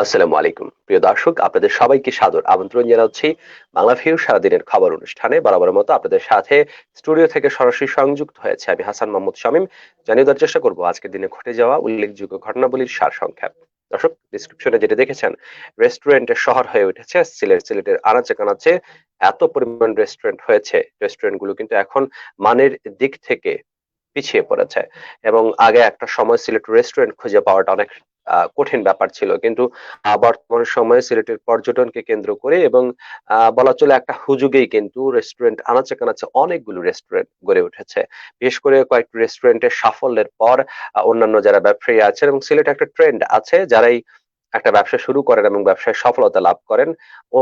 আসসালামু আলাইকুম প্রিয় দর্শক, আপনাদের সবাইকে সাদর আমন্ত্রণ জানাচ্ছি বাংলা ভিউ সারাদিনের খবর অনুষ্ঠানে। বরাবরের মতো আপনাদের সাথে স্টুডিও থেকে সরাসরি সংযুক্ত হয়েছে আমি হাসান মোহাম্মদ শামীম। জানিয়ে দেওয়ার চেষ্টা করব আজকের দিনে ঘটে যাওয়া উল্লেখযোগ্য ঘটনাবলীর সারসংক্ষেপ। দর্শক, ডিসক্রিপশনে যেটা দেখেছেন, রেস্টুরেন্টের শহর হয়ে উঠেছে সিলেটের আনাচে কানাচে এত পরিমাণ রেস্টুরেন্ট হয়েছে। রেস্টুরেন্ট গুলো কিন্তু এখন মানের দিক থেকে পিছিয়ে পড়েছে। এবং আগে একটা সময় সিলেট রেস্টুরেন্ট খুঁজে পাওয়াটা অনেক কঠিন ব্যাপার ছিল, কিন্তু বর্তমান সময়ে সিলেটের পর্যটনকে কেন্দ্র করে এবং বলা চলে একটা হুজুগেই কিন্তু রেস্টুরেন্ট আনাচে কানাচে অনেকগুলো রেস্টুরেন্ট গড়ে উঠেছে। বিশেষ করে কয়েকটি রেস্টুরেন্টের সাফল্যের পর অন্যান্য যারা ব্যবসায়ী আছেন, এবং সিলেটে একটা ট্রেন্ড আছে, যারাই একটা ব্যবসা শুরু করেন এবং ব্যবসায় সফলতা লাভ করেন, ও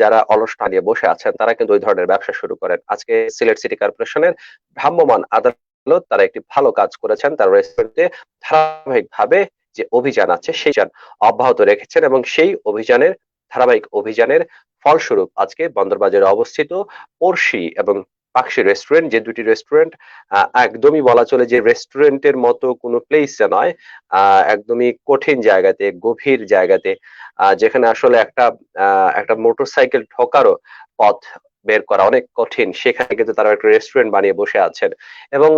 যারা অলস না নিয়ে বসে আছেন তারা কিন্তু ওই ধরনের ব্যবসা শুরু করেন। আজকে সিলেট সিটি কর্পোরেশনের ভ্রাম্যমাণ আদালত তারা একটি ভালো কাজ করেছেন। তারা রেস্টুরেন্টে ধারাবাহিকভাবে যে অভিযান আছে সেই অভিযান অব্যাহত রেখেছেন, এবং সেই ধারাবাহিক অভিযানের ফলস্বরূপ আজকে বন্দরবাজারে অবস্থিত পড়শি এবং পাকশি রেস্টুরেন্ট, যে দুটি রেস্টুরেন্ট একদমই বলা চলে যে রেস্টুরেন্টের মতো কোনো প্লেসে নয়, একদমই কঠিন জায়গাতে, গভীর জায়গাতে, যেখানে আসলে একটা মোটরসাইকেল ঢোকারও পথ বের করা অনেক কঠিন, সেখানে কিন্তু তারা একটা রেস্টুরেন্ট বানিয়ে বসে আছেন। এবং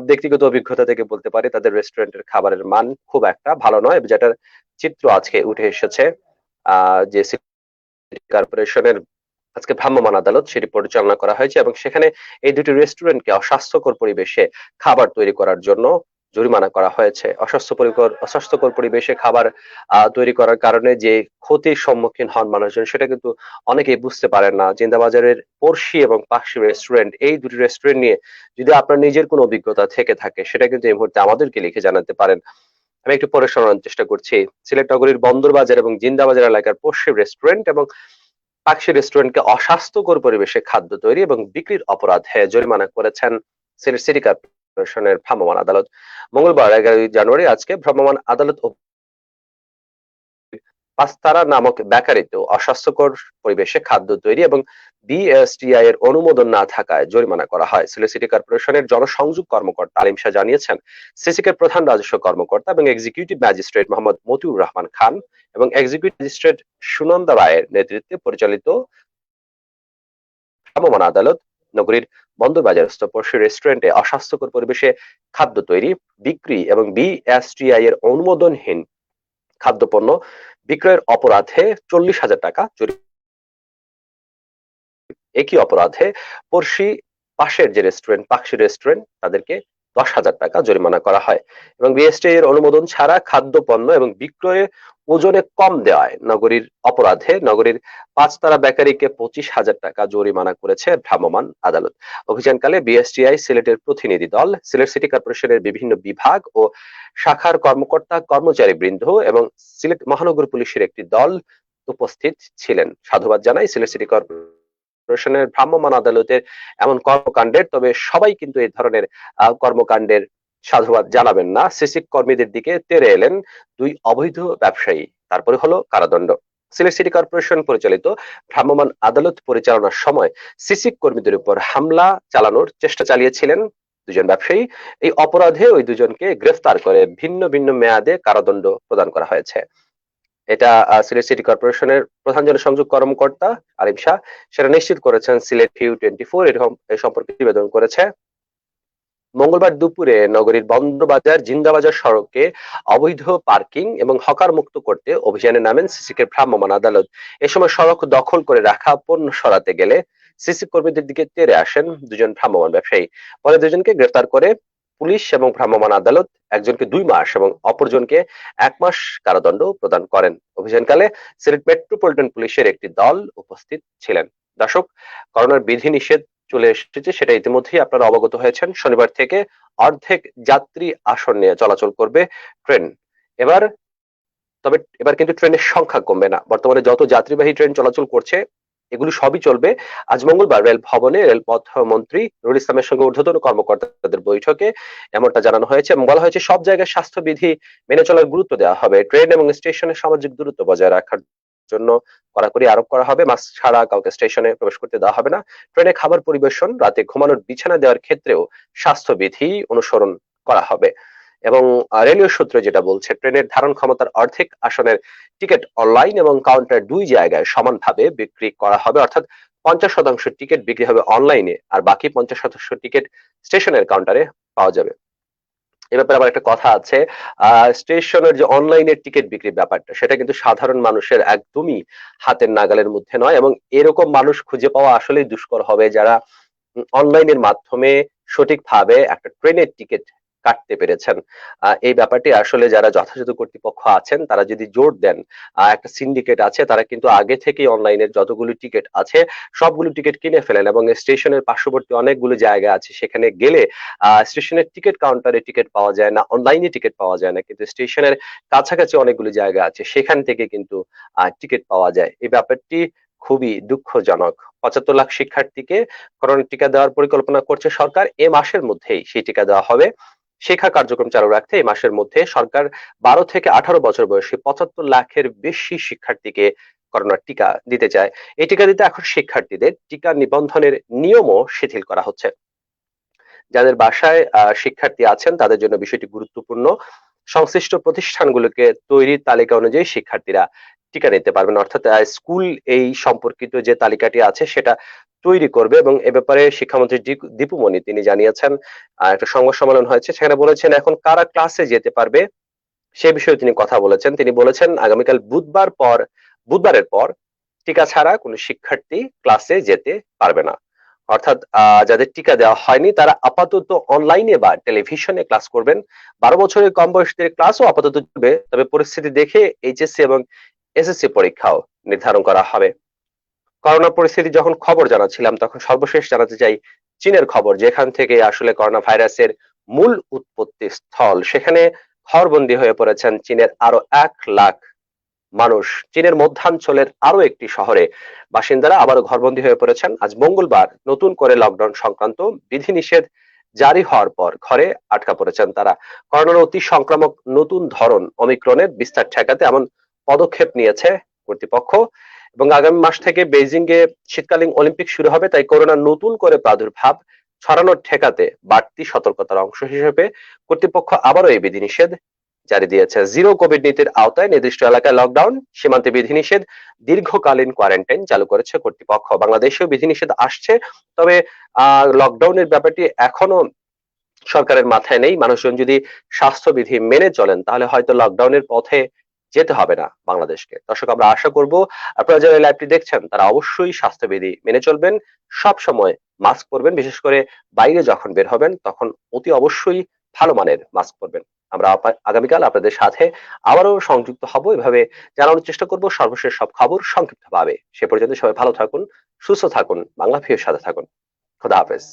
ব্যক্তিগত অভিজ্ঞতা থেকে বলতে পারি তাদের রেস্টুরেন্টের খাবারের মান খুব একটা ভালো নয়, যেটার চিত্র আজকে উঠে এসেছে। যে সিটি কর্পোরেশনের আজকে ভ্রাম্যমাণ আদালত সেটি পরিচালনা করা হয়েছে, এবং সেখানে এই দুটি রেস্টুরেন্টকে অস্বাস্থ্যকর পরিবেশে খাবার তৈরি করার জন্য জরিমানা করা হয়েছে। অস্বাস্থ্যকর পরিবেশে খাবার তৈরি করার কারণে যে ক্ষতির সম্মুখীন হন মানুষজন, সেটা কিন্তু অনেকেই বুঝতে পারেন না। জিন্দাবাজারের পড়শি এবং পাকশি রেস্টুরেন্ট, এই দুটি রেস্টুরেন্ট নিয়ে যদি আপনার নিজের কোনো অভিজ্ঞতা থেকে থাকে, সেটা কিন্তু এই মুহূর্তে আমাদেরকে লিখে জানাতে পারেন। আমি একটু পরে শোনানোর চেষ্টা করছি। সিলেট নগরীর বন্দরবাজার এবং জিন্দাবাজার এলাকার পড়শি রেস্টুরেন্ট এবং পাকশি রেস্টুরেন্টকে অস্বাস্থ্যকর পরিবেশে খাদ্য তৈরি এবং বিক্রির অপরাধে জরিমানা করেছেন সিলেট সিটি কর্পোরেশনের ভ্রাম্যমাণ আদালত। মঙ্গলবার 11 জানুয়ারি আজকে ভ্রাম্যমাণ আদালত পাঁচতারা নামক বেকারিতেও অস্বাস্থ্যকর পরিবেশে খাদ্য তৈরি এবং বিএসটিআই এর অনুমোদন না থাকায় জরিমানা করা হয়। সিলেট সিটি কর্পোরেশনের জনসংযোগ কর্মকর্তা আলিম শাহ জানিয়েছেন, সিসিকের প্রধান রাজস্ব কর্মকর্তা এবং এক্সিকিউটিভ ম্যাজিস্ট্রেট মোহাম্মদ মতিউর রহমান খান এবং এক্সিকিউটিভ ম্যাজিস্ট্রেট সুনন্দা রায়ের নেতৃত্বে পরিচালিত ভ্রাম্যমাণ আদালত নগরীর বন্দরবাজারস্থ পড়শি রেস্টুরেন্টে অস্বাস্থ্যকর পরিবেশে খাদ্য তৈরি, বিক্রি এবং বিএসটিআই এর অনুমোদনহীন খাদ্যপণ্য বিক্রয়ের অপরাধে 40,000 টাকা জরিমানা। একই অপরাধে পড়শি পাশের যে রেস্টুরেন্ট পাকশি রেস্টুরেন্ট, তাদেরকে 10,000 টাকা জরিমানা করা হয়। এবং বিএসটিআই এর অনুমোদন ছাড়া খাদ্যপণ্য এবং বিক্রয়ে ওজনে কম দেওয়ায় অপরাধে নগরীর পাঁচতারা বেকারিকে 25,000 টাকা জরিমানা করেছে ভ্রাম্যমাণ আদালত। অভিযানকালে বিএসটিআই সিলেটের প্রতিনিধি দল, সিলেট সিটি কর্পোরেশনের বিভিন্ন বিভাগ ও শাখার কর্মকর্তা কর্মচারী বৃন্দ এবং সিলেট মহানগর পুলিশের একটি দল উপস্থিত ছিলেন। সাধুবাদ জানাই সিলেট সিটি কর্পোরেশনের ভ্রাম্যমাণ আদালতের এমন কর্মকাণ্ডের। তবে সবাই কিন্তু এই ধরনের কর্মকাণ্ডের সাধুবাদ জানাবেন না। সিসি কর্মীদের দিকে তেড়ে এলেন দুই অবৈধ ব্যবসায়ী, তারপরে হলো কারাদণ্ড। সিলেট সিটি কর্পোরেশন পরিচালিত ভ্রাম্যমাণ আদালত পরিচালনার সময় সিসি কর্মীদের উপর হামলা চালানোর চেষ্টা চালিয়েছিলেন দুজন ব্যবসায়ী। এই অপরাধে ওই দুজনকে গ্রেফতার করে ভিন্ন ভিন্ন মেয়াদে কারাদণ্ড প্রদান করা হয়েছে। এটা সিলেট সিটি কর্পোরেশনের প্রধান জনসংযোগ কর্মকর্তা আরিফ শাহ সেটা নিশ্চিত করেছেন। সিলেট ভিউ 24 এরকম এই সম্পর্কে নিবেদন করেছে। মঙ্গলবার দুপুরে নগরীর বন্দরবাজার জিন্দাবাজার সড়কে অবৈধ পার্কিং এবং হকার মুক্ত করতে অভিযানে নামেন সিসিকের ভ্রাম্যমাণ আদালত। এ সময় সড়ক দখল করে রাখা পণ্য সরাতে গেলে সিসি কর্মীদের দিকে তেড়ে আসেন দুজন ভ্রাম্যমাণ ব্যবসায়ী। পরে দুজনকে গ্রেফতার করে পুলিশ এবং ভ্রাম্যমাণ আদালত একজনকে 2 মাস এবং অপরজনকে 1 মাস কারাদণ্ড প্রদান করেন। অভিযানকালে সিলেট মেট্রোপলিটন পুলিশের একটি দল উপস্থিত ছিলেন। দর্শক, করোনার বিধিনিষেধ চলে এসেছে, সেটা ইতিমধ্যেই আপনারা অবগত হয়েছেন। শনিবার থেকে অর্ধেক যাত্রী আসন নিয়ে চলাচল করবে ট্রেন। এবার এবার কিন্তু ট্রেনের সংখ্যা কমবে না। বর্তমানে যত যাত্রীবাহী ট্রেন চলাচল করছে এগুলি সবই চলবে। আজ মঙ্গলবার রেল ভবনে রেলপথ মন্ত্রী নুরুল ইসলামের সঙ্গে ঊর্ধ্বতন কর্মকর্তাদের বৈঠকে এমনটা জানানো হয়েছে এবং বলা হয়েছে সব জায়গায় স্বাস্থ্যবিধি মেনে চলার গুরুত্ব দেওয়া হবে। ট্রেন এবং স্টেশনে সামাজিক দূরত্ব বজায় রাখার জন্য কড়াকড়ি আরোপ করা হবে। মাস্ক ছাড়া কাউকে স্টেশনে প্রবেশ করতে দেওয়া হবে না। ট্রেনে খাবার পরিবেশন, রাতে ঘুমানোর বিছানা দেওয়ার ক্ষেত্রেও স্বাস্থ্যবিধি অনুসরণ করা হবে। এবং রেলীয় সূত্র যেটা বলছে, ট্রেনের ধারণ ক্ষমতার অর্ধেক আসনের টিকিট অনলাইন এবং কাউন্টার দুই জায়গায় সমানভাবে বিক্রি করা হবে, অর্থাৎ 50% টিকিট বিক্রি হবে অনলাইনে আর বাকি 50% টিকিট স্টেশনের কাউন্টারে পাওয়া যাবে। এ ব্যাপারে আবার একটা কথা আছে, স্টেশনের যে অনলাইনের টিকিট বিক্রির ব্যাপারটা, সেটা কিন্তু সাধারণ মানুষের একদমই হাতের নাগালের মধ্যে নয়, এবং এরকম মানুষ খুঁজে পাওয়া আসলেই দুষ্কর হবে যারা অনলাইনের মাধ্যমে সঠিকভাবে একটা ট্রেনের টিকিট কাটতে পেরেছেন। এই ব্যাপারটি আসলে যারা যথাযথ কর্তৃপক্ষ আছেন তারা যদি জোর দেন, একটা সিন্ডিকেট আছে, তারা কিন্তু আগে থেকেই অনলাইনের যতগুলো টিকিট আছে সবগুলো টিকিট কিনে ফেলেন, এবং স্টেশনের পার্শ্ববর্তী অনেকগুলো জায়গা আছে সেখানে গেলে স্টেশনের টিকিট কাউন্টারে টিকিট পাওয়া যায় না, অনলাইনে টিকিট পাওয়া যায় না, কিন্তু স্টেশনের কাছাকাছি অনেকগুলো জায়গা আছে সেখান থেকে কিন্তু টিকিট পাওয়া যায়। এই ব্যাপারটি খুবই দুঃখজনক। 75 লাখ শিক্ষার্থীকে করোনার টিকা দেওয়ার পরিকল্পনা করছে সরকার। এ মাসের মধ্যেই সেই টিকা দেওয়া হবে। শিক্ষা কার্যক্রম চালু রাখতে এই মাসের মধ্যে সরকার 12 থেকে 18 বছর বয়সী 75 লাখের বেশি শিক্ষার্থীকে করোনার টিকা দিতে চায়। এই টিকা দিতে এখন শিক্ষার্থীদের টিকা নিবন্ধনের নিয়মও শিথিল করা হচ্ছে। যাদের বাসায় শিক্ষার্থী আছেন তাদের জন্য বিষয়টি গুরুত্বপূর্ণ। সংশ্লিষ্ট প্রতিষ্ঠানগুলোকে তৈরির তালিকা অনুযায়ী শিক্ষার্থীরা টিকা নিতে পারবেন, অর্থাৎ স্কুল এই সম্পর্কিত যে তালিকাটি আছে সেটা তৈরি করবে, এবং এ ব্যাপারে শিক্ষামন্ত্রী দীপু মনি তিনি জানিয়েছেন, একটা সংবাদ সম্মেলন হয়েছে সেখানে বলেছেন এখন কারা ক্লাসে যেতে পারবে সে বিষয়ে তিনি কথা বলেছেন। তিনি বলেছেন আগামীকাল বুধবারের পর টিকা ছাড়া কোনো শিক্ষার্থী ক্লাসে যেতে পারবে না। অর্থাৎ যাদের টিকা দেওয়া হয়নি তারা আপাতত অনলাইনে বা টেলিভিশনে ক্লাস করবেন। 12 বছরের কম বয়সীদের ক্লাসও আপাতত চলবে, তবে পরিস্থিতি দেখে এইচএসসি এবং এসএসসি পরীক্ষাও নির্ধারণ করা হবে। করোনা পরিস্থিতি যখন খবর জানাচ্ছিলাম তখন সর্বশেষ জানাতে চাই চীনের খবর, যেখান থেকে আসলে করোনা ভাইরাসের মূল উৎপত্তি স্থল, সেখানে ঘরবন্দি হয়ে পড়েছেন চীনের আরো 1 লাখ মানুষ। চীনের মধ্যাঞ্চলের আরো একটি শহরে বাসিন্দারা আবারও ঘরবন্দি হয়ে পড়েছেন। আজ মঙ্গলবার নতুন করে লকডাউন সংক্রান্ত বিধিনিষেধ জারি হওয়ার পর ঘরে আটকা পড়েছেন তারা। করোনার অতি সংক্রামক নতুন ধরন অমিক্রনের বিস্তার ঠেকাতে এমন পদক্ষেপ নিয়েছে কর্তৃপক্ষ, এবং আগামী মাস থেকে বেইজিং এ শীতকালীন অলিম্পিক শুরু হবে, তাই করোনার নতুন করে প্রাদুর্ভাব ছড়ানোর ঠেকাতে বাড়তি সতর্কতার অংশ হিসেবে কর্তৃপক্ষ আবারও এই বিধিনিষেধ জারি দিয়েছে। জিরো কোভিড নীতির আওতায় নির্দিষ্ট এলাকায় লকডাউন, সীমান্তে বিধিনিষেধ, দীর্ঘকালীন কোয়ারেন্টাইন চালু করেছে কর্তৃপক্ষ। বাংলাদেশেও বিধিনিষেধ আসছে, তবে লকডাউনের ব্যাপারটি এখনো সরকারের মাথায় নেই। মানুষজন যদি স্বাস্থ্যবিধি মেনে চলেন তাহলে হয়তো লকডাউনের পথে যেতে হবে না বাংলাদেশকে। দর্শক, আমরা আশা করব আপনারা যারা লাইভটি দেখছেন তারা অবশ্যই স্বাস্থ্যবিধি মেনে চলবেন, সব সময় মাস্ক পরবেন, বিশেষ করে বাইরে যখন বের হবেন তখন অতি অবশ্যই ভালো মানের মাস্ক পরবেন। আমরা আগামীকাল আপনাদের সাথে আবারও সংযুক্ত হব, এভাবে জানানোর চেষ্টা করব সর্বশেষ সব খবর সংক্ষিপ্তভাবে। সে পর্যন্ত সবাই ভালো থাকুন, সুস্থ থাকুন, বাংলা ভিউর সাথে থাকুন। খোদা হাফেজ।